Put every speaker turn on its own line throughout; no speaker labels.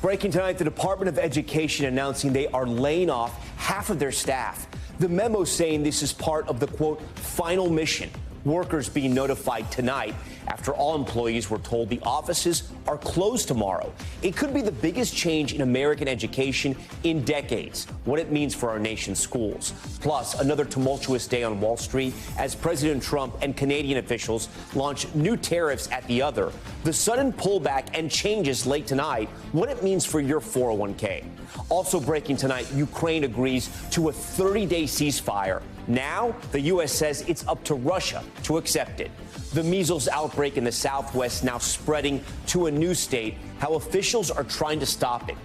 Breaking tonight, the Department of Education announcing they are laying off half of their staff. The memo saying this is part of the, quote, final mission. Workers being notified tonight after all employees were told the offices are closed tomorrow. It could be the biggest change in American education in decades, what it means for our nation's schools. Plus, another tumultuous day on Wall Street as President Trump and Canadian officials launch new tariffs at the other. The sudden pullback and changes late tonight, what it means for your 401k. Also breaking tonight, Ukraine agrees to a 30-day ceasefire. Now, the U.S. says it's up to Russia to accept it. The measles outbreak in the Southwest now spreading to a new state, how officials are trying to stop it.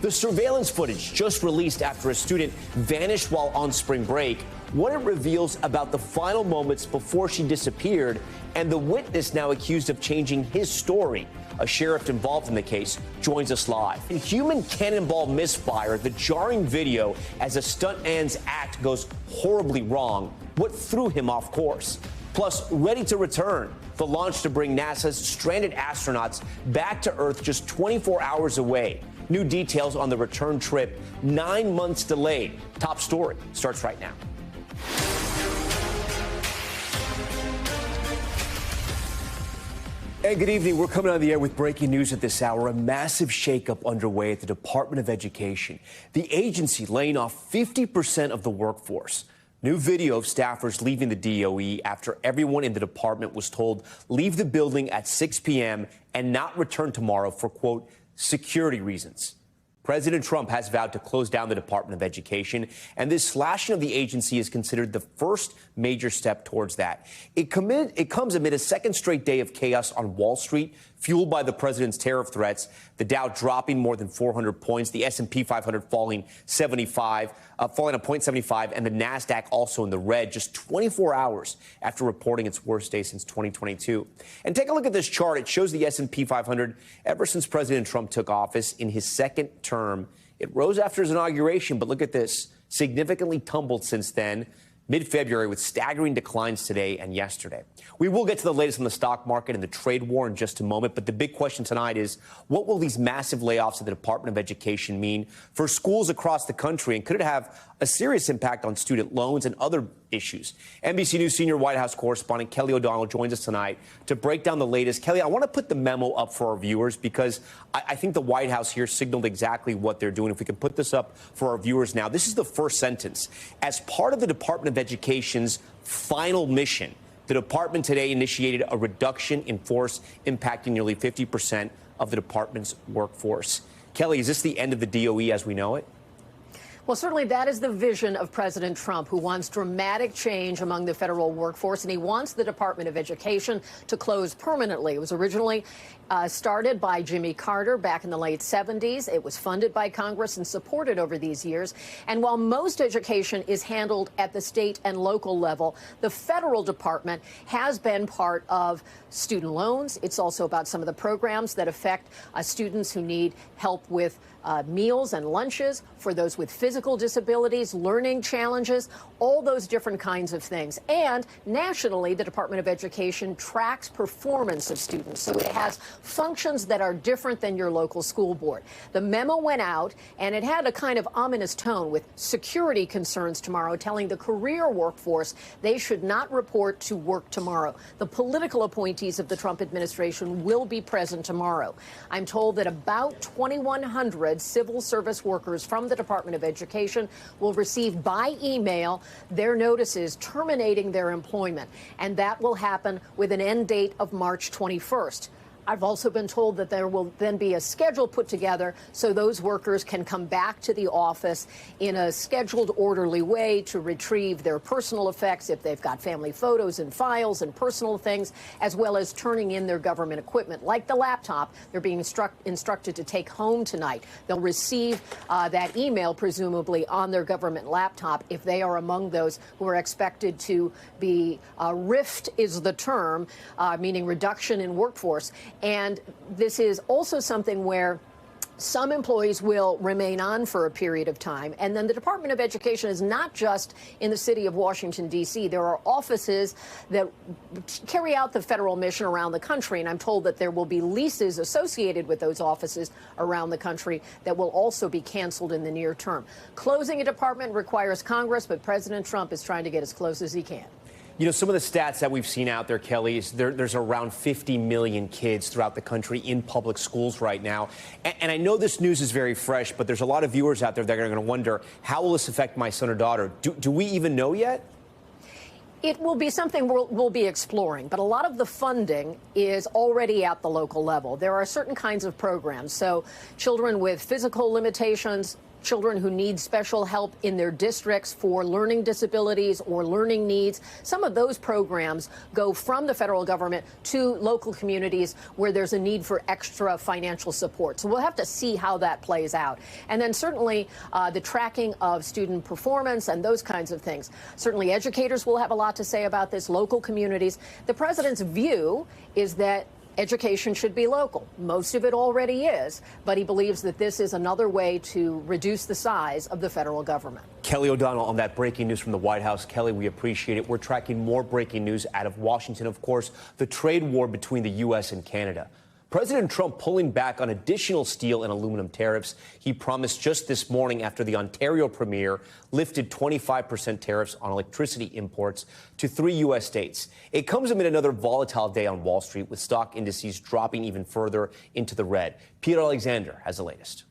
The surveillance footage just released after a student vanished while on spring break, what it reveals about the final moments before she disappeared, and the witness now accused of changing his story. A sheriff involved in the case joins us live. In human cannonball misfire, the jarring video as a stuntman's act goes horribly wrong. What threw him off course? Plus, ready to return. The launch to bring NASA's stranded astronauts back to Earth just 24 hours away. New details on the return trip, 9 months delayed. Top story starts right now. And good evening. We're coming on the air with breaking news at this hour. A massive shakeup underway at the Department of Education. The agency laying off 50% of the workforce. New video of staffers leaving the DOE after everyone in the department was told leave the building at 6 p.m. and not return tomorrow for, quote, security reasons. President Trump has vowed to close down the Department of Education, and this slashing of the agency is considered the first major step towards that. It comes amid a second straight day of chaos on Wall Street, fueled by the president's tariff threats, the Dow dropping more than 400 points, the S&P 500 falling a 0.75, and the NASDAQ also in the red just 24 hours after reporting its worst day since 2022. And take a look at this chart. It shows the S&P 500 ever since President Trump took office in his second term. It rose after his inauguration, but look at this, significantly tumbled since then, mid-February, with staggering declines today and yesterday. We will get to the latest on the stock market and the trade war in just a moment, but the big question tonight is, what will these massive layoffs at the Department of Education mean for schools across the country, and could it have a serious impact on student loans and other issues? NBC News senior White House correspondent Kelly O'Donnell joins us tonight to break down the latest. Kelly, I want to put the memo up for our viewers because I think the White House here signaled exactly what they're doing. If we can put this up for our viewers now, this is the first sentence. As part of the Department of Education's final mission, the department today initiated a reduction in force impacting nearly 50% of the department's workforce. Kelly, is this the end of the DOE as we know it?
Well, certainly that is the vision of President Trump, who wants dramatic change among the federal workforce, and he wants the Department of Education to close permanently. It was originally started by Jimmy Carter back in the late 70s. It was funded by Congress and supported over these years. And while most education is handled at the state and local level, the federal department has been part of student loans. It's also about some of the programs that affect students who need help with meals and lunches, for those with physical disabilities, learning challenges, all those different kinds of things. And nationally, the Department of Education tracks performance of students. So it has functions that are different than your local school board. The memo went out, and it had a kind of ominous tone with security concerns tomorrow, telling the career workforce they should not report to work tomorrow. The political appointees of the Trump administration will be present tomorrow. I'm told that about 2,100 civil service workers from the Department of Education will receive by email their notices terminating their employment, and that will happen with an end date of March 21st. I've also been told that there will then be a schedule put together so those workers can come back to the office in a scheduled, orderly way to retrieve their personal effects if they've got family photos and files and personal things, as well as turning in their government equipment, like the laptop they're being instructed to take home tonight. They'll receive that email, presumably, on their government laptop if they are among those who are expected to be RIFT is the term, meaning reduction in workforce. And this is also something where Some employees will remain on for a period of time. And then the Department of Education is not just in the city of Washington, D.C. There are offices that carry out the federal mission around the country. And I'm told that there will be leases associated with those offices around the country that will also be canceled in the near term. Closing a department requires Congress, but President Trump is trying to get as close as he can.
You know, some of the stats that we've seen out there, Kelly, is there's around 50 million kids throughout the country in public schools right now. And I know this news is very fresh, but there's a lot of viewers out there that are going to wonder, how will this affect my son or daughter? Do we even know yet?
It will be something we'll be exploring, but a lot of the funding is already at the local level. There are certain kinds of programs. So children with physical limitations, children who need special help in their districts for learning disabilities or learning needs. Some of those programs go from the federal government to local communities where there's a need for extra financial support. So we'll have to see how that plays out. And then certainly the tracking of student performance and those kinds of things. Certainly educators will have a lot to say about this, local communities. The president's view is that education should be local. Most of it already is, but he believes that this is another way to reduce the size of the federal government.
Kelly O'Donnell on that breaking news from the White House. Kelly, we appreciate it. We're tracking more breaking news out of Washington. Of course, the trade war between the U.S. and Canada. President Trump pulling back on additional steel and aluminum tariffs. He promised just this morning after the Ontario premier lifted 25% tariffs on electricity imports to 3 U.S. states. It comes amid another volatile day on Wall Street, with stock indices dropping even further into the red. Peter Alexander has the latest.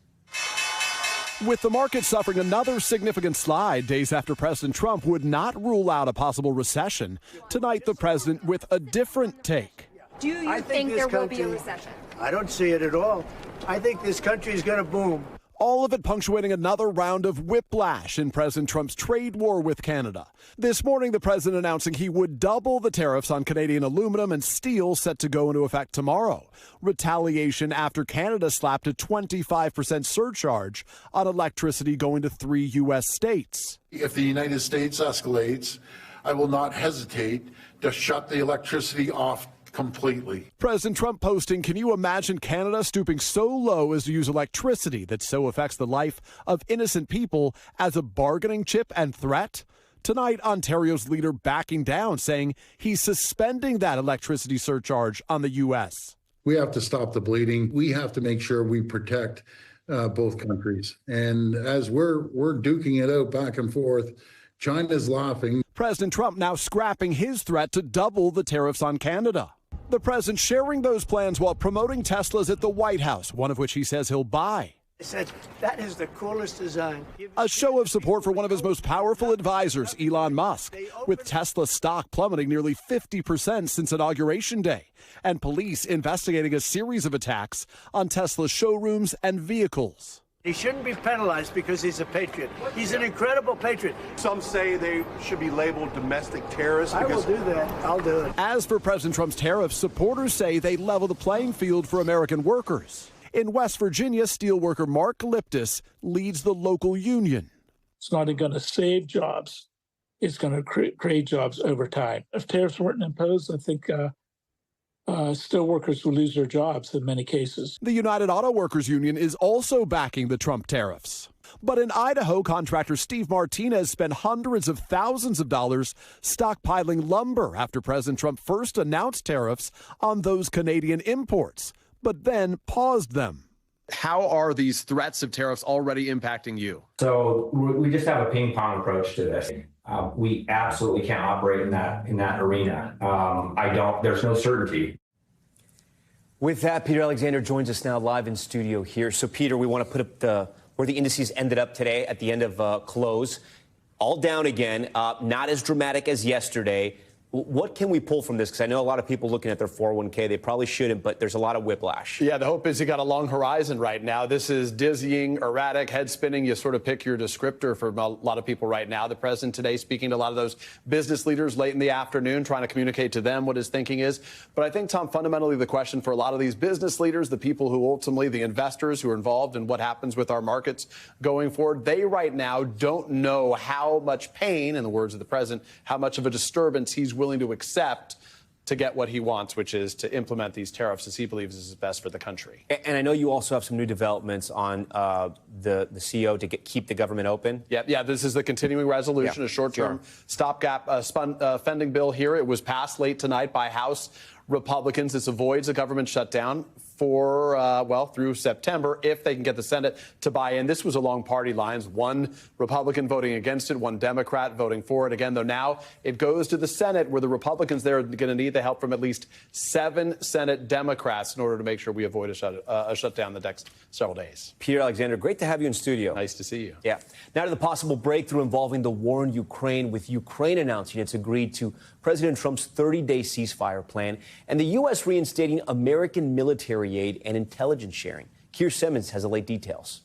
With the market suffering another significant slide days after President Trump would not rule out a possible recession, tonight the president with a different take.
Do you think there will be a recession?
I don't see it at all. I think this country is going to boom.
All of it punctuating another round of whiplash in President Trump's trade war with Canada. This morning, the president announcing he would double the tariffs on Canadian aluminum and steel set to go into effect tomorrow. Retaliation after Canada slapped a 25% surcharge on electricity going to 3 U.S. states.
If the United States escalates, I will not hesitate to shut the electricity off completely.
President Trump posting, can you imagine Canada stooping so low as to use electricity that so affects the life of innocent people as a bargaining chip and threat? Tonight, Ontario's leader backing down, saying he's suspending that electricity surcharge on the U.S.
We have to stop the bleeding. We have to make sure we protect both countries. And as we're duking it out back and forth, China's laughing.
President Trump now scrapping his threat to double the tariffs on Canada. The president sharing those plans while promoting Teslas at the White House, one of which he says he'll buy.
I said, that is the coolest design.
A show of support for one of his most powerful advisors, Elon Musk, with Tesla stock plummeting nearly 50% since Inauguration Day, and police investigating a series of attacks on Tesla's showrooms and vehicles.
He shouldn't be penalized because he's a patriot. He's an incredible patriot.
Some say they should be labeled domestic terrorists.
I will do that. I'll do it.
As for President Trump's tariffs, supporters say they level the playing field for American workers. In West Virginia, steelworker Mark Liptis leads the local union.
It's not going to save jobs. It's going to create jobs over time. If tariffs weren't imposed, I think steel workers will lose their jobs in many cases.
The United Auto Workers Union is also backing the Trump tariffs. But in Idaho, contractor Steve Martinez spent hundreds of thousands of dollars stockpiling lumber after President Trump first announced tariffs on those Canadian imports, but then paused them.
How are these threats of tariffs already impacting you?
So we just have a ping pong approach to this. We absolutely can't operate in that arena. There's no certainty.
With that, Peter Alexander joins us now live in studio here. So, Peter, we want to put up where the indices ended up today at the end of close. All down again, not as dramatic as yesterday. What can we pull from this? Because I know a lot of people looking at their 401k, they probably shouldn't, but there's a lot of whiplash.
Yeah, the hope is you got a long horizon right now. This is dizzying, erratic, head spinning. You sort of pick your descriptor for a lot of people right now. The president today speaking to a lot of those business leaders late in the afternoon, trying to communicate to them what his thinking is. But I think, Tom, fundamentally the question for a lot of these business leaders, the people who ultimately, the investors who are involved in what happens with our markets going forward, they right now don't know how much pain, in the words of the president, how much of a disturbance he's willing to accept to get what he wants, which is to implement these tariffs as he believes is best for the country.
And I know you also have some new developments on the CO to keep the government open.
Yeah, this is the continuing resolution, a short-term stopgap spending bill here. It was passed late tonight by House Republicans. This avoids a government shutdown for, through September, if they can get the Senate to buy in. This was along party lines, one Republican voting against it, one Democrat voting for it. Again, though, now it goes to the Senate, where the Republicans there are going to need the help from at least 7 Senate Democrats in order to make sure we avoid a shutdown the next several days.
Peter Alexander, great to have you in studio.
Nice to see you.
Yeah. Now to the possible breakthrough involving the war in Ukraine, with Ukraine announcing it's agreed to President Trump's 30-day ceasefire plan and the U.S. reinstating American military aid and intelligence sharing. Keir Simmons has the late details.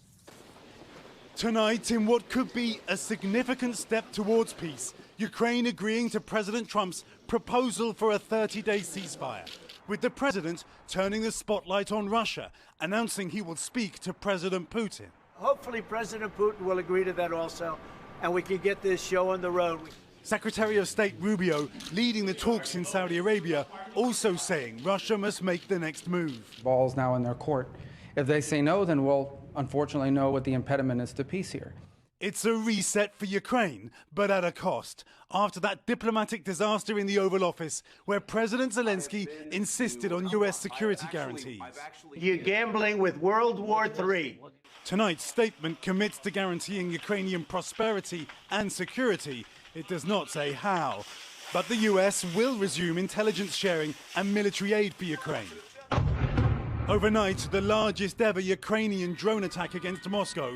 Tonight, in what could be a significant step towards peace, Ukraine agreeing to President Trump's proposal for a 30-day ceasefire, with the president turning the spotlight on Russia, announcing he will speak to President Putin.
Hopefully President Putin will agree to that also, and we can get this show on the road.
Secretary of State Rubio leading the talks in Saudi Arabia, also saying Russia must make the next move.
Ball's now in their court. If they say no, then we'll unfortunately know what the impediment is to peace here.
It's a reset for Ukraine, but at a cost. After that diplomatic disaster in the Oval Office, where President Zelensky insisted on U.S. security guarantees.
You're gambling with World War III.
Tonight's statement commits to guaranteeing Ukrainian prosperity and security. It does not say how. But the U.S. will resume intelligence sharing and military aid for Ukraine. Overnight, the largest ever Ukrainian drone attack against Moscow,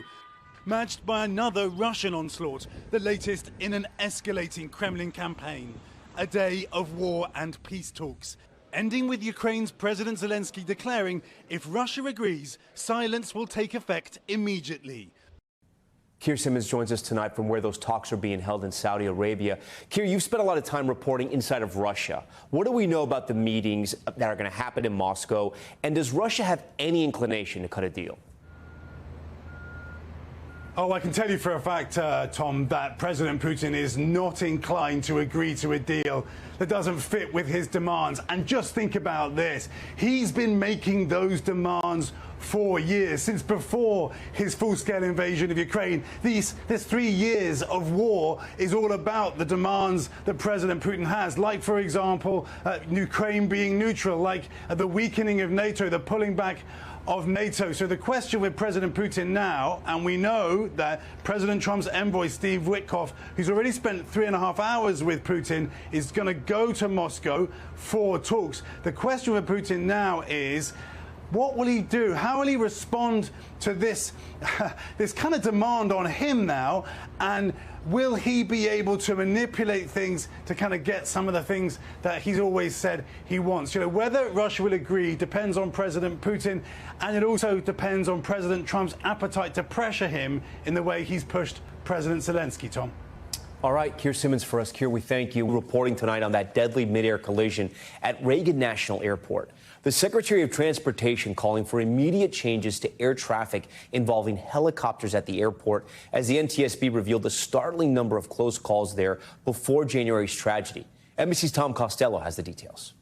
matched by another Russian onslaught, the latest in an escalating Kremlin campaign. A day of war and peace talks, ending with Ukraine's President Zelensky declaring if Russia agrees, silence will take effect immediately.
Keir Simmons joins us tonight from where those talks are being held in Saudi Arabia. Keir, you've spent a lot of time reporting inside of Russia. What do we know about the meetings that are going to happen in Moscow? And does Russia have any inclination to cut a deal?
Oh, I can tell you for a fact, Tom, that President Putin is not inclined to agree to a deal that doesn't fit with his demands. And just think about this. He's been making those demands for years, since before his full-scale invasion of Ukraine. This 3 years of war is all about the demands that President Putin has, like, for example, Ukraine being neutral, like the weakening of NATO, the pulling back of NATO. So the question with President Putin now, and we know that President Trump's envoy, Steve Witkoff, who's already spent 3.5 hours with Putin, is going to go to Moscow for talks. The question with Putin now is, what will he do? How will he respond to this kind of demand on him now? And will he be able to manipulate things to kind of get some of the things that he's always said he wants? You know, whether Russia will agree depends on President Putin, and it also depends on President Trump's appetite to pressure him in the way he's pushed President Zelensky, Tom.
All right, Keir Simmons for us. Keir, we thank you. Reporting tonight on that deadly midair collision at Reagan National Airport. The Secretary of Transportation calling for immediate changes to air traffic involving helicopters at the airport, as the NTSB revealed a startling number of close calls there before January's tragedy. NBC's Tom Costello has the details.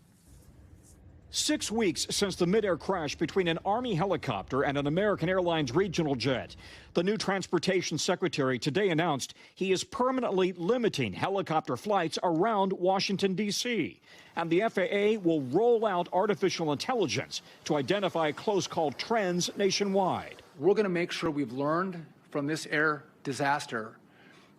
6 weeks since the midair crash between an Army helicopter and an American Airlines regional jet. The new Transportation Secretary today announced he is permanently limiting helicopter flights around Washington, D.C. And the FAA will roll out artificial intelligence to identify close call trends nationwide.
We're going to make sure we've learned from this air disaster,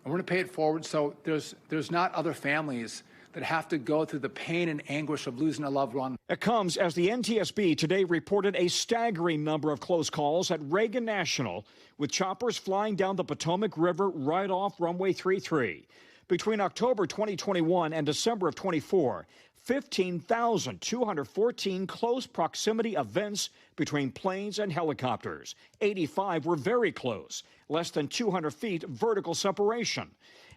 and we're going to pay it forward so there's not other families that have to go through the pain and anguish of losing a loved one.
It comes as the NTSB today reported a staggering number of close calls at Reagan National, with choppers flying down the Potomac River right off runway 33. Between October 2021 and December of 24, 15,214 close proximity events between planes and helicopters. 85 were very close, less than 200 feet vertical separation.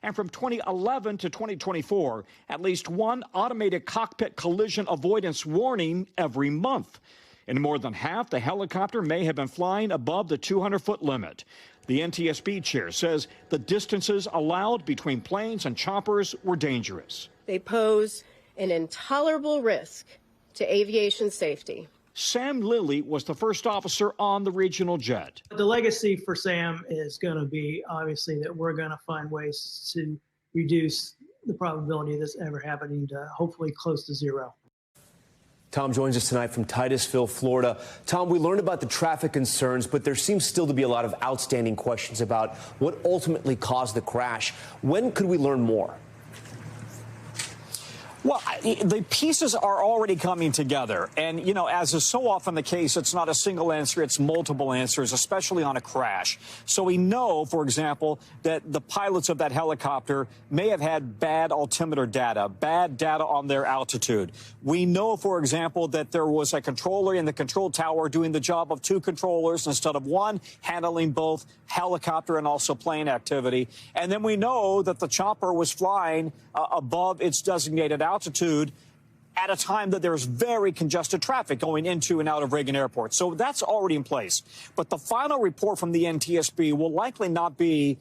And from 2011 to 2024, at least one automated cockpit collision avoidance warning every month. In more than half, the helicopter may have been flying above the 200-foot limit. The NTSB chair says the distances allowed between planes and choppers were dangerous.
They pose an intolerable risk to aviation safety.
Sam Lilly was the first officer on the regional jet.
The legacy for Sam is going to be obviously that we're going to find ways to reduce the probability of this ever happening to hopefully close to zero.
Tom joins us tonight from Titusville, Florida. Tom, we learned about the traffic concerns, but there seems still to be a lot of outstanding questions about what ultimately caused the crash. When could we learn more?
Well, the pieces are already coming together. And, you know, as is so often the case, it's not a single answer, it's multiple answers, especially on a crash. So we know, for example, that the pilots of that helicopter may have had bad altimeter data, bad data on their altitude. We know, for example, that there was a controller in the control tower doing the job of two controllers instead of one, handling both helicopter and also plane activity. And then we know that the chopper was flying above its designated altitude at a time that there's very congested traffic going into and out of Reagan Airport. So that's already in place. But the final report from the NTSB will likely not be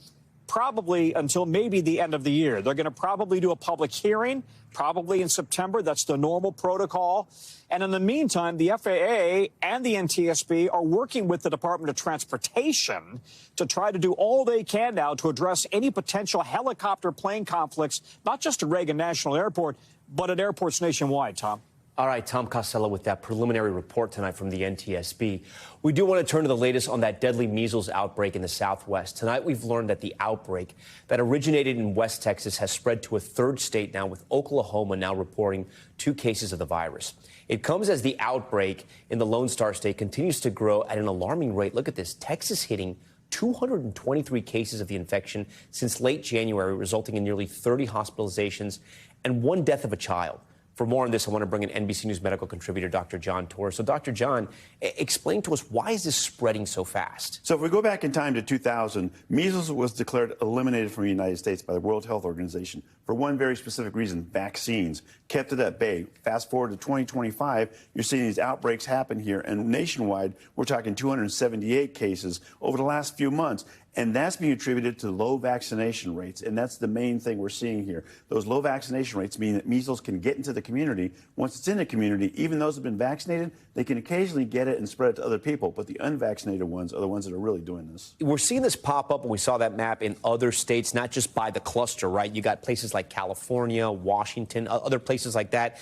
probably until maybe the end of the year. They're going to probably do a public hearing, probably in September. That's the normal protocol. And in the meantime, the FAA and the NTSB are working with the Department of Transportation to try to do all they can now to address any potential helicopter plane conflicts, not just at Reagan National Airport, but at airports nationwide, Tom.
All right, Tom Costello with that preliminary report tonight from the NTSB. We do want to turn to the latest on that deadly measles outbreak in the Southwest. Tonight, we've learned that the outbreak that originated in West Texas has spread to a third state now, with Oklahoma now reporting 2 cases of the virus. It comes as the outbreak in the Lone Star State continues to grow at an alarming rate. Look at this, Texas hitting 223 cases of the infection since late January, resulting in nearly 30 hospitalizations and 1 death of a child. For more on this, I want to bring in NBC News medical contributor Dr. John Torres. So, Dr. John, explain to us, why is this spreading so fast?
So if we go back in time to 2000, measles was declared eliminated from the United States by the World Health Organization for one very specific reason: vaccines kept it at bay. Fast forward to 2025, you're seeing these outbreaks happen here. And nationwide, we're talking 278 cases over the last few months. And that's being attributed to low vaccination rates. And that's the main thing we're seeing here. Those low vaccination rates mean that measles can get into the community. Once it's in the community, even those who have been vaccinated, they can occasionally get it and spread it to other people. But the unvaccinated ones are the ones that are really doing this.
We're seeing this pop up, and we saw that map in other states, not just by the cluster, right? You got places like California, Washington, other places like that.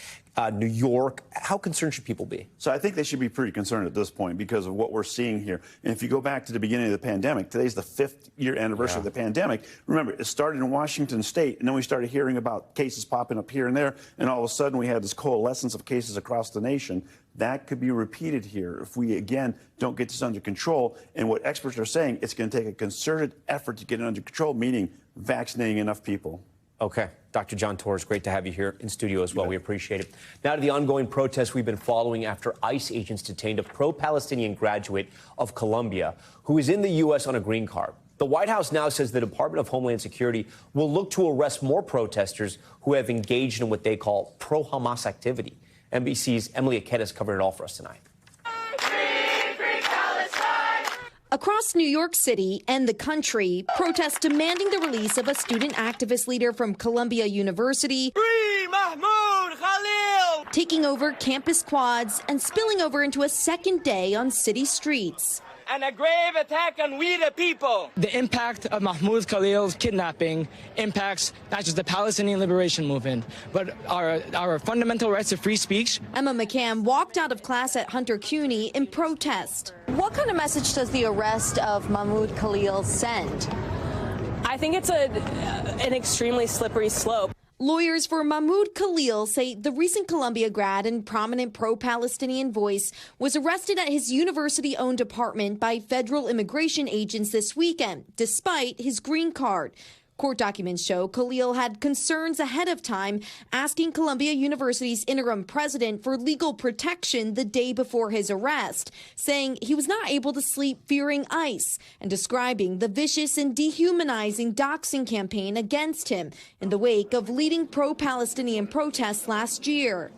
New York. How concerned should people be?
So I think they should be pretty concerned at this point because of what we're seeing here. And if you go back to the beginning of the pandemic, today's the 5th year anniversary of the pandemic. Remember, it started in Washington State, and then we started hearing about cases popping up here and there, and all of a sudden we had this coalescence of cases across the nation. That could be repeated here if we, again, don't get this under control. And what experts are saying, it's going to take a concerted effort to get it under control, meaning vaccinating enough people.
Okay. Dr. John Torres, great to have you here in studio as well. We appreciate it. Now to the ongoing protests we've been following after ICE agents detained a pro-Palestinian graduate of Columbia who is in the U.S. on a green card. The White House now says the Department of Homeland Security will look to arrest more protesters who have engaged in what they call pro-Hamas activity. NBC's Emily Aketa is covering it all for us tonight.
Across New York City and the country, protests demanding the release of a student activist leader from Columbia University,
Free Mahmoud Khalil,
taking over campus quads and spilling over into a second day on city streets.
And a grave attack on we the people.
The impact of Mahmoud Khalil's kidnapping impacts not just the Palestinian liberation movement, but our fundamental rights of free speech.
Emma McCann walked out of class at Hunter CUNY in protest.
What kind of message does the arrest of Mahmoud Khalil send?
I think it's an extremely slippery slope.
Lawyers for Mahmoud Khalil say the recent Columbia grad and prominent pro-Palestinian voice was arrested at his university-owned apartment by federal immigration agents this weekend, despite his green card. Court documents show Khalil had concerns ahead of time, asking Columbia University's interim president for legal protection the day before his arrest, saying he was not able to sleep fearing ICE, and describing the vicious and dehumanizing doxing campaign against him in the wake of leading pro-Palestinian protests last year.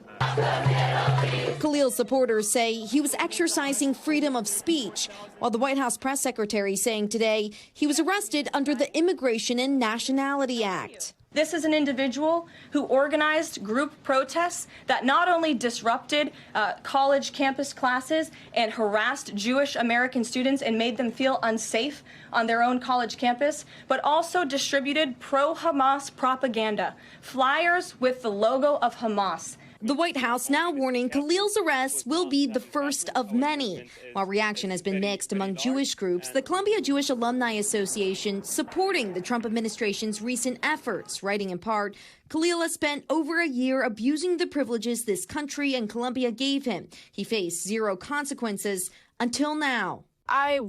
Khalil's supporters say he was exercising freedom of speech, while the White House press secretary saying today he was arrested under the Immigration and Nationality Act.
This is an individual who organized group protests that not only disrupted college campus classes and harassed Jewish American students and made them feel unsafe on their own college campus, but also distributed pro-Hamas propaganda, flyers with the logo of Hamas.
The White House now warning Khalil's arrest will be the first of many. While reaction has been mixed among Jewish groups, the Columbia Jewish Alumni Association supporting the Trump administration's recent efforts, writing in part, Khalil has spent over a year abusing the privileges this country and Columbia gave him. He faced zero consequences until now.
I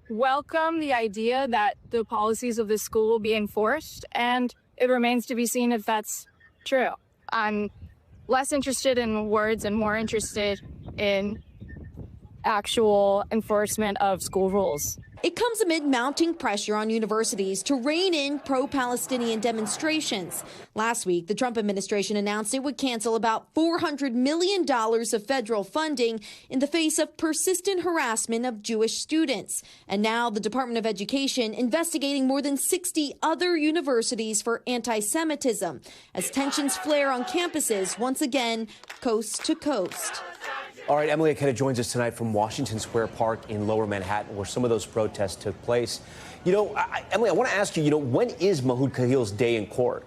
welcome the idea that the policies of the school will be enforced, and it remains to be seen if that's true. I'm less interested in words and more interested in actual enforcement of school rules.
It comes amid mounting pressure on universities to rein in pro-Palestinian demonstrations. Last week, the Trump administration announced it would cancel about $400 million of federal funding in the face of persistent harassment of Jewish students. And now the Department of Education investigating more than 60 other universities for anti-Semitism as tensions flare on campuses once again coast to coast.
All right, Emily Aketa joins us tonight from Washington Square Park in Lower Manhattan, where some of those protests took place. You know, Emily, I want to ask you, when is Mahmoud Khalil's day in court?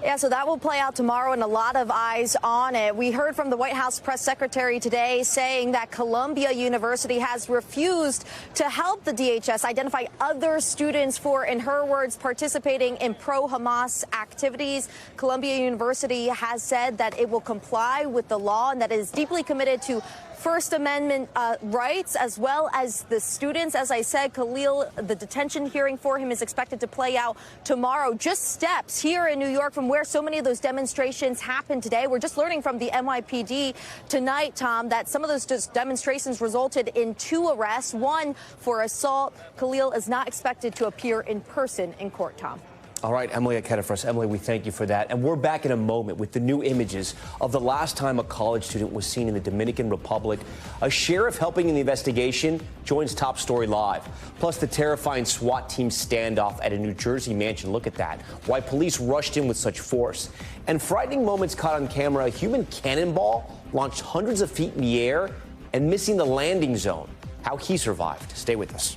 Yeah, so that will play out tomorrow and a lot of eyes on it. We heard from the White House press secretary today saying that Columbia University has refused to help the DHS identify other students for, in her words, participating in pro-Hamas activities. Columbia University has said that it will comply with the law and that it is deeply committed to First Amendment rights, as well as the students. As I said, Khalil, the detention hearing for him is expected to play out tomorrow. Just steps here in New York from where so many of those demonstrations happened today. We're just learning from the NYPD tonight, Tom, that some of those demonstrations resulted in 2 arrests, 1 for assault. Khalil is not expected to appear in person in court, Tom.
All right, Emily Aketa for us. Emily, we thank you for that. And we're back in a moment with the new images of the last time a college student was seen in the Dominican Republic. A sheriff helping in the investigation joins Top Story Live. Plus, the terrifying SWAT team standoff at a New Jersey mansion. Look at that. Why police rushed in with such force. And frightening moments caught on camera. A human cannonball launched hundreds of feet in the air and missing the landing zone. How he survived. Stay with us.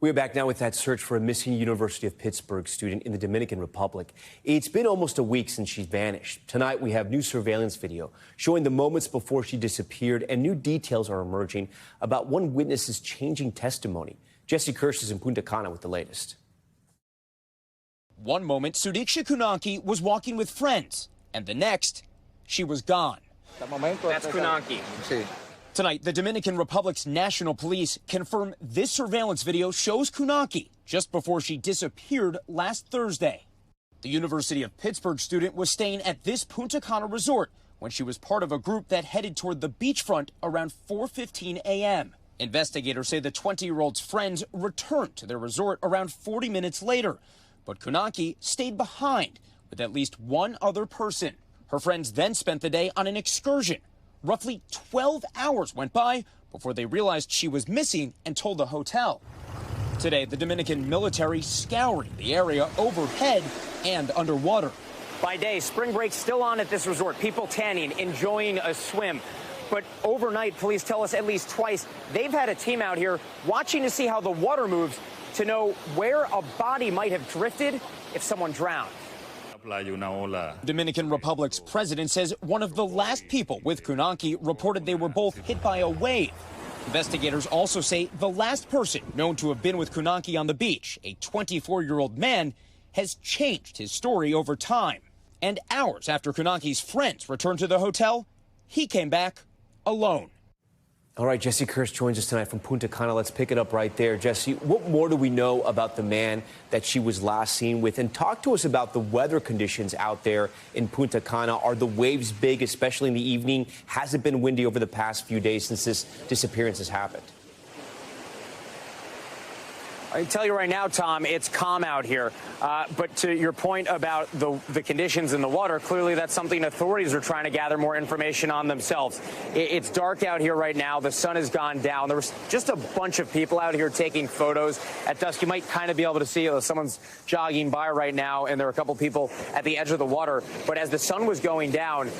We are back now with that search for a missing University of Pittsburgh student in the Dominican Republic. It's been almost a week since she vanished. Tonight, we have new surveillance video showing the moments before she disappeared, and new details are emerging about one witness's changing testimony. Jesse Kirsch is in Punta Cana with the latest.
One moment, Sudiksha Kunanki was walking with friends, and the next, she was gone.
That's Kunanki.
Tonight, the Dominican Republic's National Police confirm this surveillance video shows Kunanki just before she disappeared last Thursday. The University of Pittsburgh student was staying at this Punta Cana resort when she was part of a group that headed toward the beachfront around 4:15 a.m. Investigators say the 20-year-old's friends returned to their resort around 40 minutes later, but Kunanki stayed behind with at least one other person. Her friends then spent the day on an excursion. Roughly 12 hours went by before they realized she was missing and told the hotel. Today, the Dominican military scouring the area overhead and underwater.
By day, spring break's still on at this resort. People tanning, enjoying a swim. But overnight, police tell us at least twice they've had a team out here watching to see how the water moves to know where a body might have drifted if someone drowned.
Dominican Republic's president says one of the last people with Kunanki reported they were both hit by a wave. Investigators also say the last person known to have been with Kunanki on the beach, a 24-year-old man, has changed his story over time. And hours after Kunanki's friends returned to the hotel, he came back alone.
All right, Jesse Kirsch joins us tonight from Punta Cana. Let's pick it up right there. Jesse, what more do we know about the man that she was last seen with? And talk to us about the weather conditions out there in Punta Cana. Are the waves big, especially in the evening? Has it been windy over the past few days since this disappearance has happened?
I can tell you right now, Tom, it's calm out here. But to your point about the conditions in the water, clearly that's something authorities are trying to gather more information on themselves. It's dark out here right now. The sun has gone down. There was just a bunch of people out here taking photos at dusk. You might kind of be able to see someone's jogging by right now, and there are a couple people at the edge of the water. But as the sun was going down,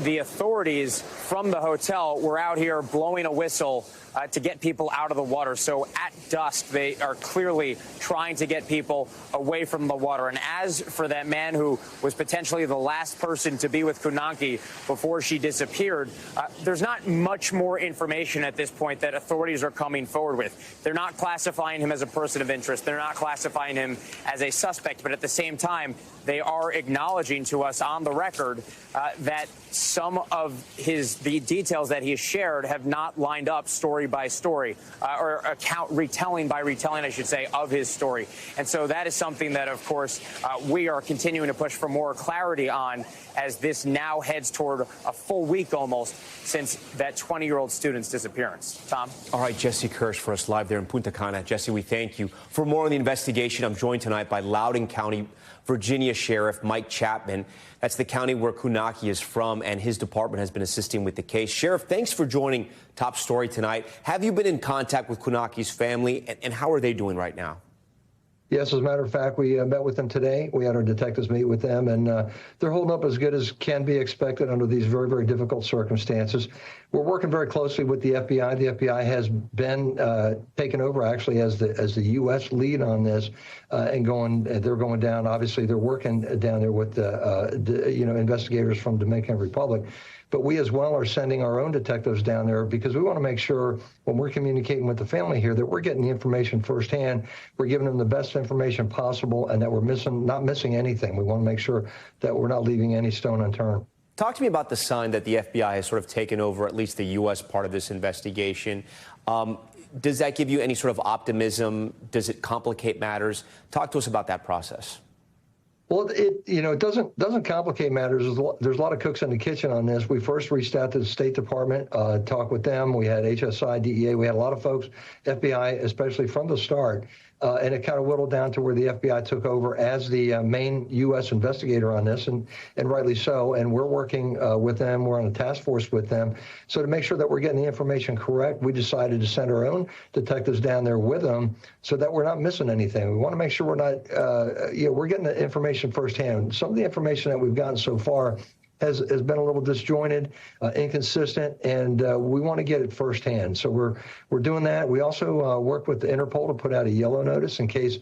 the authorities from the hotel were out here blowing a whistle to get people out of the water. So at dusk, they are clearly trying to get people away from the water. And as for that man who was potentially the last person to be with Kunanki before she disappeared, there's not much more information at this point that authorities are coming forward with. They're not classifying him as a person of interest. They're not classifying him as a suspect. But at the same time, they are acknowledging to us on the record that some of the details that he has shared have not lined up story by story, or retelling by retelling, I should say, of his story. And so that is something that, of course, we are continuing to push for more clarity on as this now heads toward a full week almost since that 20-year-old student's disappearance. Tom?
All right, Jesse Kirsch for us live there in Punta Cana. Jesse, we thank you. For more on the investigation, I'm joined tonight by Loudoun County, Virginia Sheriff Mike Chapman. That's the county where Kunanki is from, and his department has been assisting with the case. Sheriff, thanks for joining Top Story tonight. Have you been in contact with Kunanki's family, and how are they doing right now?
Yes, as a matter of fact, we met with them today. We had our detectives meet with them, and they're holding up as good as can be expected under these very, very difficult circumstances. We're working very closely with the FBI. The FBI has been taken over, actually, as the U.S. lead on this, and they're going down. Obviously, they're working down there with investigators from Dominican Republic. But we as well are sending our own detectives down there because we want to make sure when we're communicating with the family here that we're getting the information firsthand, we're giving them the best information possible, and that we're not missing anything. We want to make sure that we're not leaving any stone unturned.
Talk to me about the sign that the FBI has sort of taken over at least the U.S. part of this investigation. Does that give you any sort of optimism? Does it complicate matters? Talk to us about that process.
Well, it doesn't complicate matters. There's a lot of cooks in the kitchen on this. We first reached out to the State Department, talked with them. We had HSI, DEA. We had a lot of folks, FBI, especially from the start. And it kind of whittled down to where the FBI took over as the main U.S. investigator on this, and rightly so. And we're working with them. We're on a task force with them. So to make sure that we're getting the information correct, we decided to send our own detectives down there with them so that we're not missing anything. We want to make sure we're not, we're getting the information firsthand. Some of the information that we've gotten so far has been a little disjointed, inconsistent, and we want to get it firsthand. So we're doing that. We also work with the Interpol to put out a yellow notice in case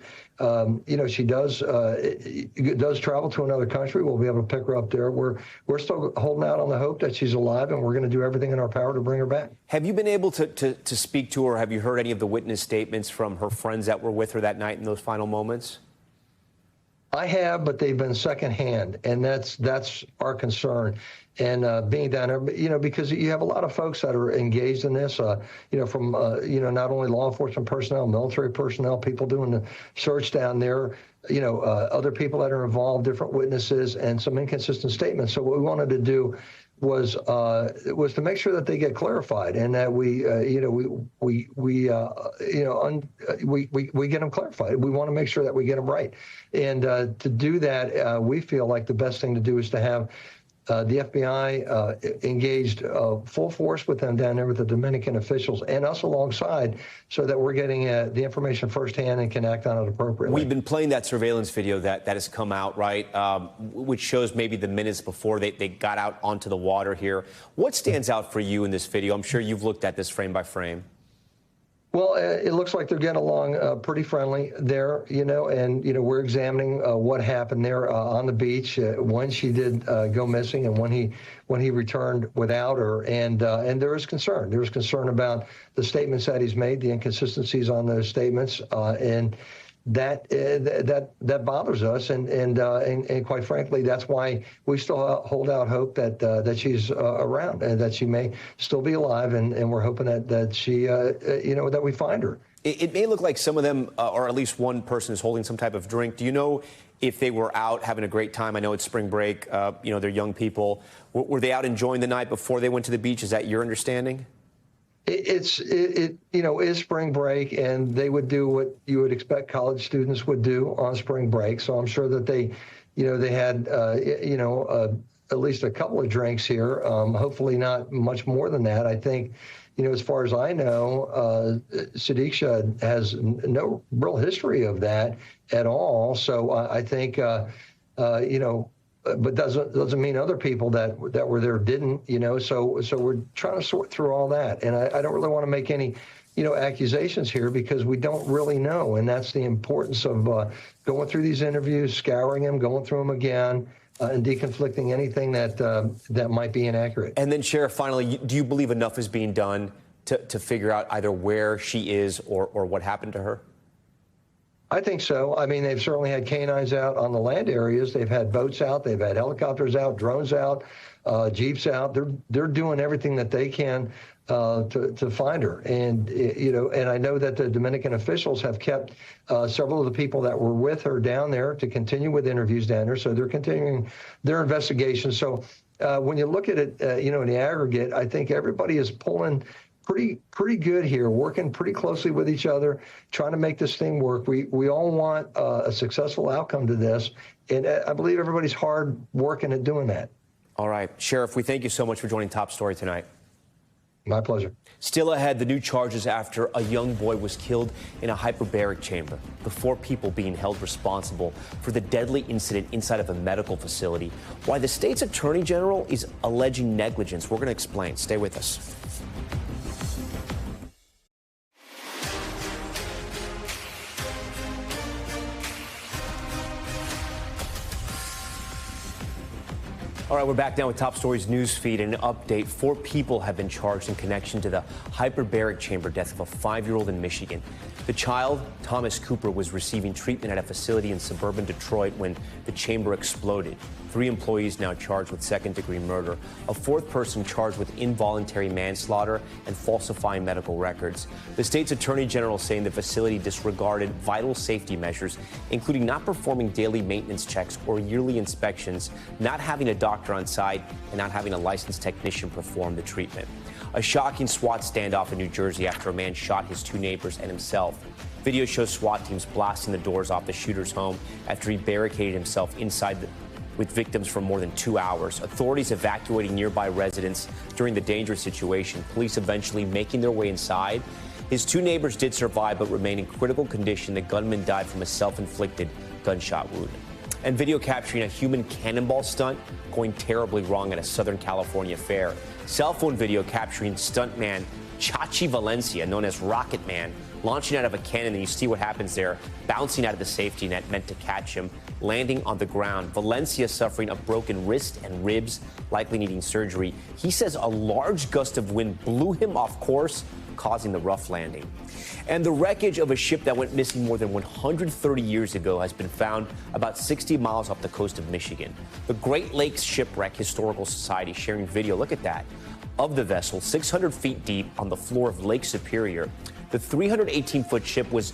she does travel to another country. We'll be able to pick her up there. We're still holding out on the hope that she's alive, and we're going to do everything in our power to bring her back.
Have you been able to speak to her? Have you heard any of the witness statements from her friends that were with her that night in those final moments?
I have, but they've been secondhand, and that's our concern. And being down there, because you have a lot of folks that are engaged in this, from not only law enforcement personnel, military personnel, people doing the search down there, other people that are involved, different witnesses, and some inconsistent statements. So what we wanted to do was to make sure that they get clarified, and that we get them clarified. We want to make sure that we get them right, and to do that, we feel like the best thing to do is to have the FBI engaged full force with them down there with the Dominican officials and us alongside, so that we're getting the information firsthand and can act on it appropriately.
We've been playing that surveillance video that has come out, right, which shows maybe the minutes before they got out onto the water here. What stands out for you in this video? I'm sure you've looked at this frame by frame.
Well, it looks like they're getting along pretty friendly there, and, we're examining what happened there on the beach when she did go missing and when he returned without her. And there is concern. There's concern about the statements that he's made, the inconsistencies on those statements, and that bothers us, and quite frankly, that's why we still hold out hope that she's around and that she may still be alive, and we're hoping that she that we find her.
It may look like some of them, or at least one person, is holding some type of drink. Do you know if they were out having a great time? I know it's spring break. They're young people. Were they out enjoying the night before they went to the beach? Is that your understanding?
It is spring break, and they would do what you would expect college students would do on spring break. So I'm sure that they had at least a couple of drinks here. Hopefully not much more than that. I think, as far as I know, Sadiq has no real history of that at all. So I think, but doesn't mean other people that were there didn't, So we're trying to sort through all that, and I don't really want to make any, accusations here because we don't really know, and that's the importance of going through these interviews, scouring them, going through them again. And deconflicting anything that might be inaccurate.
And then, Sheriff, finally, do you believe enough is being done to figure out either where she is or what happened to her?
I think so. I mean, they've certainly had canines out on the land areas. They've had boats out. They've had helicopters out, drones out, jeeps out. They're doing everything that they can to find her. And, and I know that the Dominican officials have kept several of the people that were with her down there to continue with interviews down there. So they're continuing their investigation. So when you look at it, in the aggregate, I think everybody is pulling pretty good here, working pretty closely with each other, trying to make this thing work. We all want a successful outcome to this. And I believe everybody's hard working at doing that.
All right. Sheriff, we thank you so much for joining Top Story tonight.
My pleasure.
Still ahead, the new charges after a young boy was killed in a hyperbaric chamber. The 4 people being held responsible for the deadly incident inside of a medical facility. Why the state's attorney general is alleging negligence. We're going to explain. Stay with us. All right, we're back now with Top Story's news feed and an update. 4 people have been charged in connection to the hyperbaric chamber death of a 5-year-old in Michigan. The child, Thomas Cooper, was receiving treatment at a facility in suburban Detroit when the chamber exploded. 3 employees now charged with second-degree murder. A 4th person charged with involuntary manslaughter and falsifying medical records. The state's attorney general saying the facility disregarded vital safety measures, including not performing daily maintenance checks or yearly inspections, not having a doctor on site, and not having a licensed technician perform the treatment. A shocking SWAT standoff in New Jersey after a man shot his 2 neighbors and himself. Video shows SWAT teams blasting the doors off the shooter's home after he barricaded himself inside with victims for more than 2 hours. Authorities evacuating nearby residents during the dangerous situation. Police eventually making their way inside. His 2 neighbors did survive but remain in critical condition. The gunman died from a self-inflicted gunshot wound. And video capturing a human cannonball stunt going terribly wrong at a Southern California fair. Cell phone video capturing stuntman Chachi Valencia, known as Rocket Man, launching out of a cannon, and you see what happens there, bouncing out of the safety net meant to catch him, landing on the ground. Valencia suffering a broken wrist and ribs, likely needing surgery. He says a large gust of wind blew him off course, causing the rough landing. And the wreckage of a ship that went missing more than 130 years ago has been found about 60 miles off the coast of Michigan. The Great Lakes Shipwreck Historical Society sharing video, look at that, of the vessel 600 feet deep on the floor of Lake Superior. The 318-foot ship was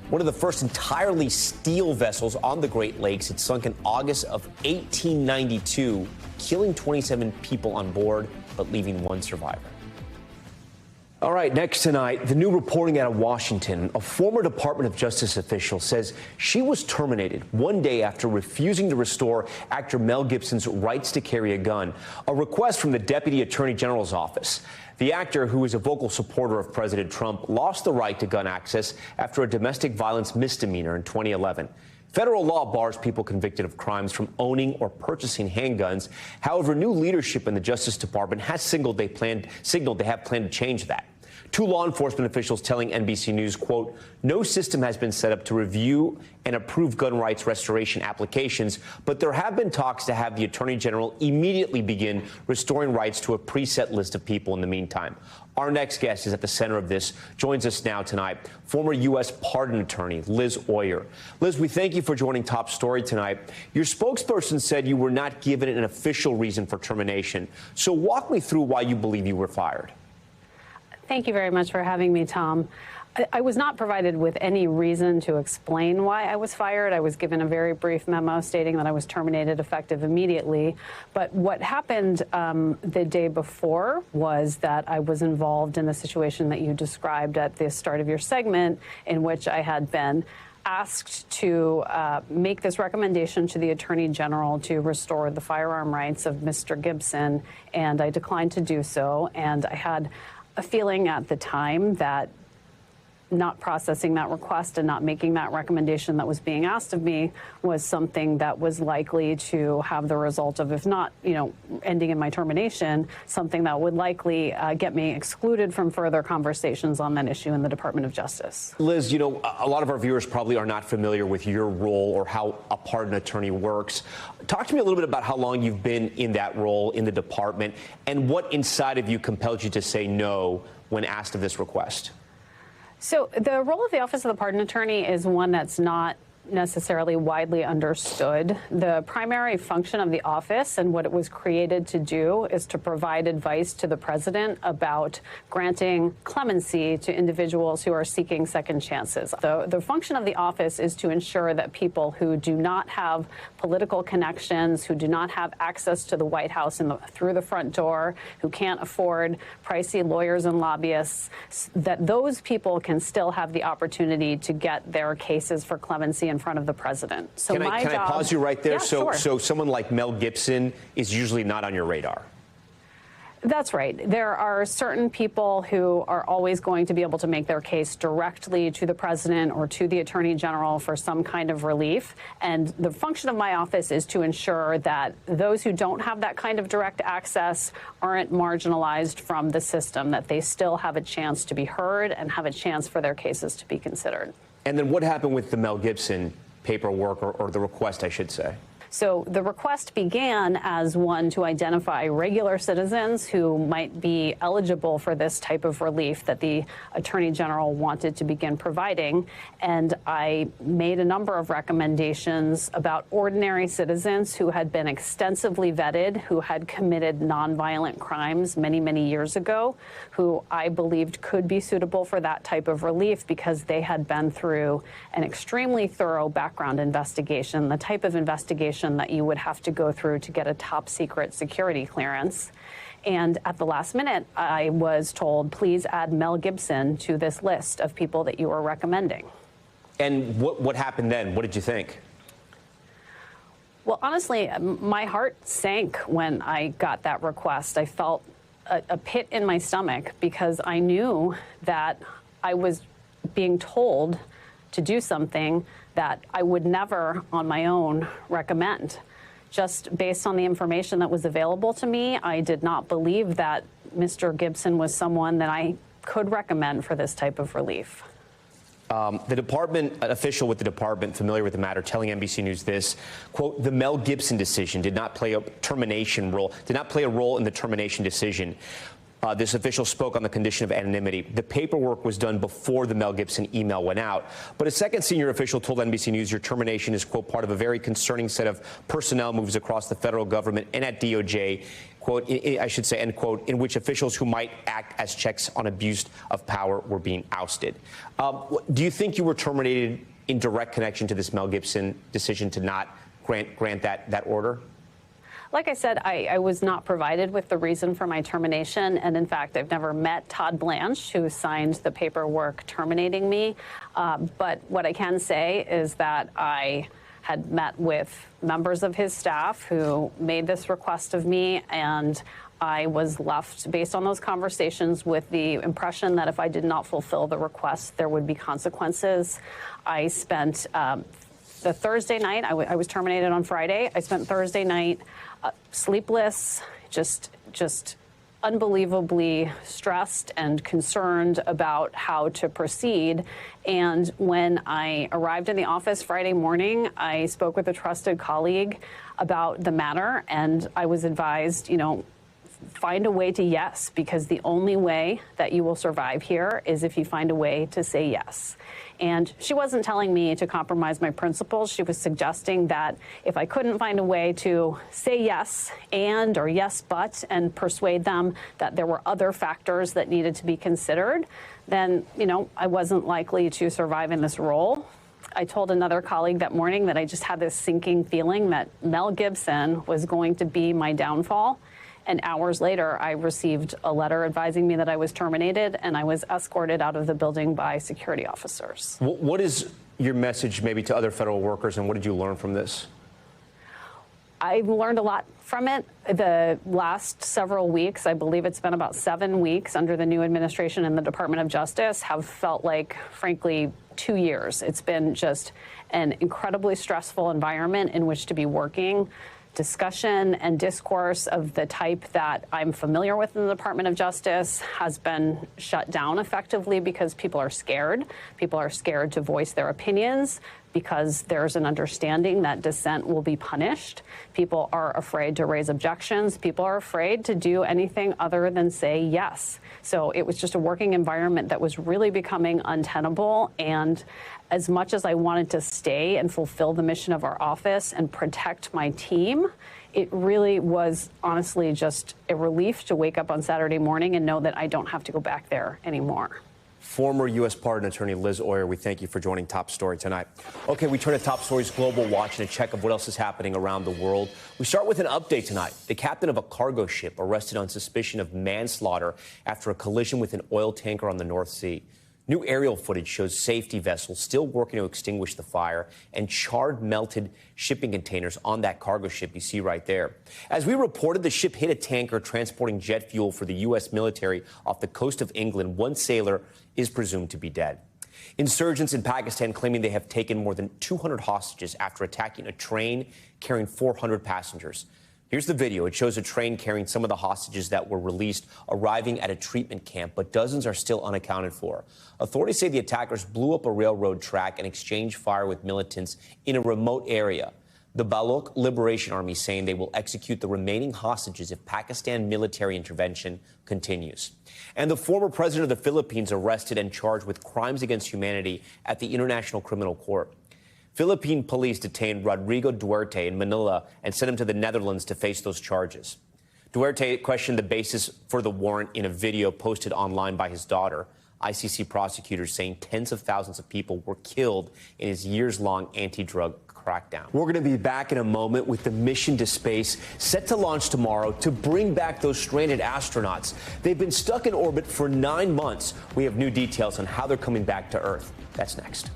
one of the first entirely steel vessels on the Great Lakes. It sunk in August of 1892, killing 27 people on board, but leaving 1 survivor. All right, next tonight, the new reporting out of Washington. A former Department of Justice official says she was terminated 1 day after refusing to restore actor Mel Gibson's rights to carry a gun, a request from the Deputy Attorney General's office. The actor, who is a vocal supporter of President Trump, lost the right to gun access after a domestic violence misdemeanor in 2011. Federal law bars people convicted of crimes from owning or purchasing handguns. However, new leadership in the Justice Department has signaled they have planned to change that. 2 law enforcement officials telling NBC News, quote, no system has been set up to review and approve gun rights restoration applications, but there have been talks to have the Attorney General immediately begin restoring rights to a preset list of people in the meantime. Our next guest is at the center of this, joins us now tonight, former U.S. pardon attorney Liz Oyer. Liz, we thank you for joining Top Story tonight. Your spokesperson said you were not given an official reason for termination. So walk me through why you believe you were fired.
Thank you very much for having me, Tom. I was not provided with any reason to explain why I was fired. I was given a very brief memo stating that I was terminated effective immediately. But what happened the day before was that I was involved in the situation that you described at the start of your segment, in which I had been asked to make this recommendation to the Attorney General to restore the firearm rights of Mr. Gibson, and I declined to do so. And I had a feeling at the time that not processing that request and not making that recommendation that was being asked of me was something that was likely to have the result of, if not, ending in my termination, something that would likely get me excluded from further conversations on that issue in the Department of Justice.
Liz, a lot of our viewers probably are not familiar with your role or how a pardon attorney works. Talk to me a little bit about how long you've been in that role in the department and what inside of you compelled you to say no when asked of this request.
So the role of the Office of the Pardon Attorney is one that's not necessarily widely understood. The primary function of the office and what it was created to do is to provide advice to the president about granting clemency to individuals who are seeking second chances. The function of the office is to ensure that people who do not have political connections, who do not have access to the White House through the front door, who can't afford pricey lawyers and lobbyists, that those people can still have the opportunity to get their cases for clemency in front of the president. So
can I pause you right there?
Yeah,
so
sure.
Someone like Mel Gibson is usually not on your radar.
That's right. There are certain people who are always going to be able to make their case directly to the president or to the attorney general for some kind of relief. And the function of my office is to ensure that those who don't have that kind of direct access aren't marginalized from the system, that they still have a chance to be heard and have a chance for their cases to be considered.
And then what happened with the Mel Gibson paperwork, or the request, I should say?
So the request began as one to identify regular citizens who might be eligible for this type of relief that the Attorney General wanted to begin providing. And I made a number of recommendations about ordinary citizens who had been extensively vetted, who had committed nonviolent crimes many, many years ago, who I believed could be suitable for that type of relief because they had been through an extremely thorough background investigation, the type of investigation that you would have to go through to get a top secret security clearance. And at the last minute, I was told, please add Mel Gibson to this list of people that you are recommending.
And what happened then? What did you think?
Well, honestly, my heart sank when I got that request. I felt a pit in my stomach because I knew that I was being told to do something that I would never on my own recommend. Just based on the information that was available to me, I did not believe that Mr. Gibson was someone that I could recommend for this type of relief.
The department, an official with the department familiar with the matter, telling NBC News this, quote, the Mel Gibson decision did not play a role in the termination decision. This official spoke on the condition of anonymity. The paperwork was done before the Mel Gibson email went out. But a second senior official told NBC News your termination is, quote, part of a very concerning set of personnel moves across the federal government and at DOJ, quote, I should say, end quote, in which officials who might act as checks on abuse of power were being ousted. Do you think you were terminated in direct connection to this Mel Gibson decision to not grant that order?
Like I said, I was not provided with the reason for my termination. And in fact, I've never met Todd Blanche, who signed the paperwork terminating me. But what I can say is that I had met with members of his staff who made this request of me, and I was left, based on those conversations, with the impression that if I did not fulfill the request, there would be consequences. I spent the Thursday night, I was terminated on Friday. I spent Thursday night sleepless, just unbelievably stressed and concerned about how to proceed. And when I arrived in the office Friday morning, I spoke with a trusted colleague about the matter, and I was advised, find a way to yes, because the only way that you will survive here is if you find a way to say yes. And she wasn't telling me to compromise my principles. She was suggesting that if I couldn't find a way to say yes or yes but and persuade them that there were other factors that needed to be considered, then, I wasn't likely to survive in this role. I told another colleague that morning that I just had this sinking feeling that Mel Gibson was going to be my downfall. And hours later, I received a letter advising me that I was terminated, and I was escorted out of the building by security officers.
What is your message maybe to other federal workers, and what did you learn from this?
I've learned a lot from it. The last several weeks, I believe it's been about 7 weeks under the new administration in the Department of Justice, have felt like, frankly, 2 years. It's been just an incredibly stressful environment in which to be working. Discussion and discourse of the type that I'm familiar with in the Department of Justice has been shut down effectively because people are scared. People are scared to voice their opinions because there's an understanding that dissent will be punished. People are afraid to raise objections. People are afraid to do anything other than say yes. So it was just a working environment that was really becoming untenable. And as much as I wanted to stay and fulfill the mission of our office and protect my team, it really was honestly just a relief to wake up on Saturday morning and know that I don't have to go back there anymore.
Former U.S. Pardon Attorney Liz Oyer, we thank you for joining Top Story tonight. Okay, we turn to Top Story's Global Watch and a check of what else is happening around the world. We start with an update tonight. The captain of a cargo ship arrested on suspicion of manslaughter after a collision with an oil tanker on the North Sea. New aerial footage shows safety vessels still working to extinguish the fire and charred, melted shipping containers on that cargo ship you see right there. As we reported, the ship hit a tanker transporting jet fuel for the U.S. military off the coast of England. One sailor is presumed to be dead. Insurgents in Pakistan claiming they have taken more than 200 hostages after attacking a train carrying 400 passengers. Here's the video. It shows a train carrying some of the hostages that were released arriving at a treatment camp, but dozens are still unaccounted for. Authorities say the attackers blew up a railroad track and exchanged fire with militants in a remote area. The Baloch Liberation Army saying they will execute the remaining hostages if Pakistan military intervention continues. And the former president of the Philippines arrested and charged with crimes against humanity at the International Criminal Court. Philippine police detained Rodrigo Duterte in Manila and sent him to the Netherlands to face those charges. Duterte questioned the basis for the warrant in a video posted online by his daughter. ICC prosecutors saying tens of thousands of people were killed in his years-long anti-drug crackdown. We're going to be back in a moment with the mission to space set to launch tomorrow to bring back those stranded astronauts. They've been stuck in orbit for 9 months. We have new details on how they're coming back to Earth. That's next.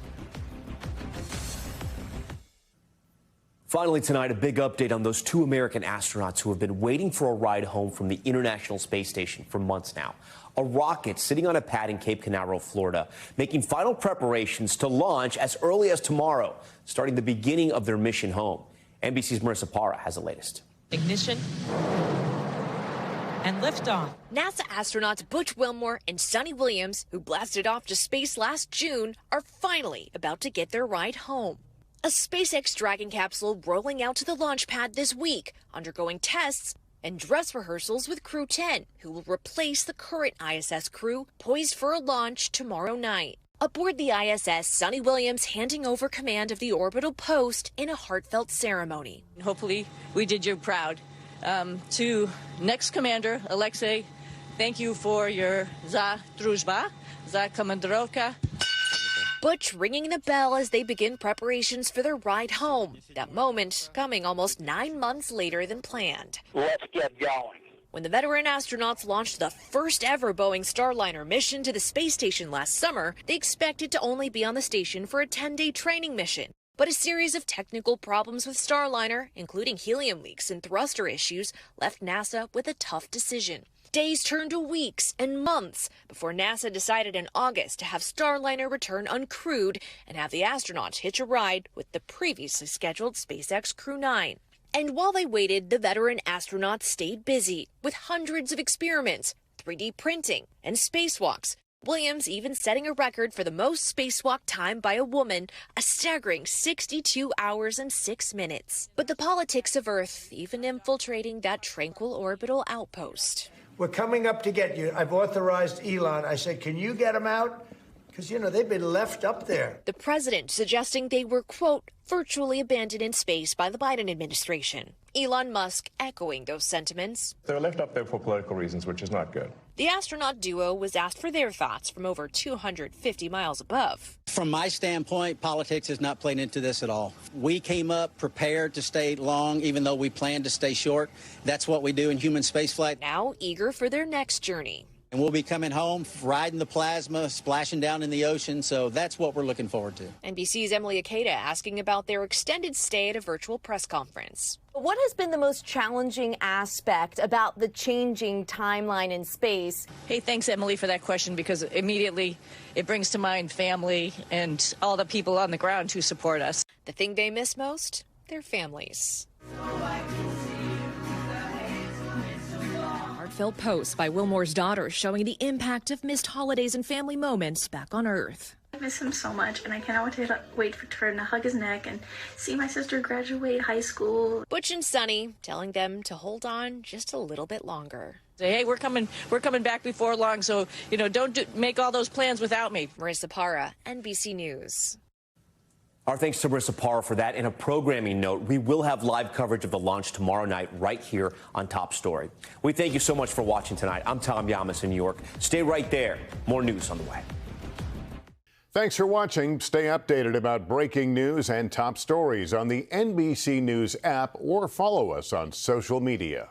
Finally tonight, a big update on those 2 American astronauts who have been waiting for a ride home from the International Space Station for months now. A rocket sitting on a pad in Cape Canaveral, Florida, making final preparations to launch as early as tomorrow, starting the beginning of their mission home. NBC's Marissa Parra has the latest.
Ignition and liftoff.
NASA astronauts Butch Wilmore and Sonny Williams, who blasted off to space last June, are finally about to get their ride home. A SpaceX Dragon capsule rolling out to the launch pad this week, undergoing tests and dress rehearsals with Crew 10, who will replace the current ISS crew, poised for a launch tomorrow night. Aboard the ISS, Sonny Williams handing over command of the orbital post in a heartfelt ceremony.
Hopefully, we did you proud. To next commander, Alexei, thank you for your za druzhba, za komandirovka.
Butch ringing the bell as they begin preparations for their ride home. That moment coming almost 9 months later than planned.
Let's get going.
When the veteran astronauts launched the first ever Boeing Starliner mission to the space station last summer, they expected to only be on the station for a 10-day training mission. But a series of technical problems with Starliner, including helium leaks and thruster issues, left NASA with a tough decision. Days turned to weeks and months before NASA decided in August to have Starliner return uncrewed and have the astronauts hitch a ride with the previously scheduled SpaceX Crew 9. And while they waited, the veteran astronauts stayed busy with hundreds of experiments, 3D printing, and spacewalks, Williams even setting a record for the most spacewalk time by a woman, a staggering 62 hours and 6 minutes. But the politics of Earth even infiltrating that tranquil orbital outpost.
We're coming up to get you. I've authorized Elon. I said, can you get him out? Because, you know, they've been left up there.
The president suggesting they were, quote, virtually abandoned in space by the Biden administration. Elon Musk echoing those sentiments.
They're left up there for political reasons, which is not good.
The astronaut duo was asked for their thoughts from over 250 miles above.
From my standpoint, politics is not playing into this at all. We came up prepared to stay long, even though we planned to stay short. That's what we do in human spaceflight.
Now eager for their next journey.
And we'll be coming home, riding the plasma, splashing down in the ocean. So that's what we're looking forward to.
NBC's Emily Akeda asking about their extended stay at a virtual press conference.
What has been the most challenging aspect about the changing timeline in space?
Hey, thanks, Emily, for that question, because immediately it brings to mind family and all the people on the ground who support us.
The thing they miss most? Their families. Heartfelt posts by Wilmore's daughter showing the impact of missed holidays and family moments back on Earth.
I miss him so much, and I cannot wait for him to hug his neck and see my sister graduate high school.
Butch and Sunny telling them to hold on just a little bit longer.
Say, hey, we're coming back before long, so, you know, don't make all those plans without me.
Marissa Parra, NBC News.
Our thanks to Marissa Parra for that. In a programming note, we will have live coverage of the launch tomorrow night right here on Top Story. We thank you so much for watching tonight. I'm Tom Llamas in New York. Stay right there. More news on the way.
Thanks for watching. Stay updated about breaking news and top stories on the NBC News app or follow us on social media.